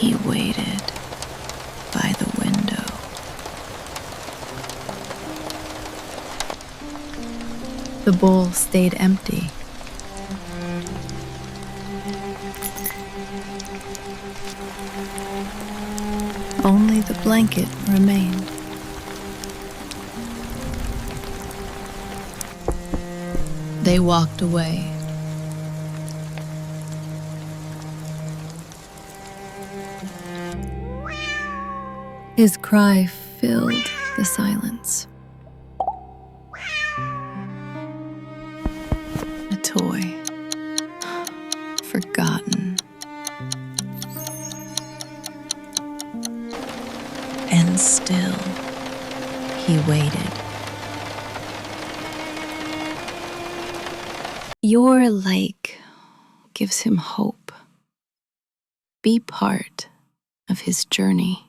He waited by the window. The bowl stayed empty. Only the blanket remained. They walked away. His cry filled the silence. A toy, forgotten. And still, he waited. Your like gives him hope. Be part of his journey.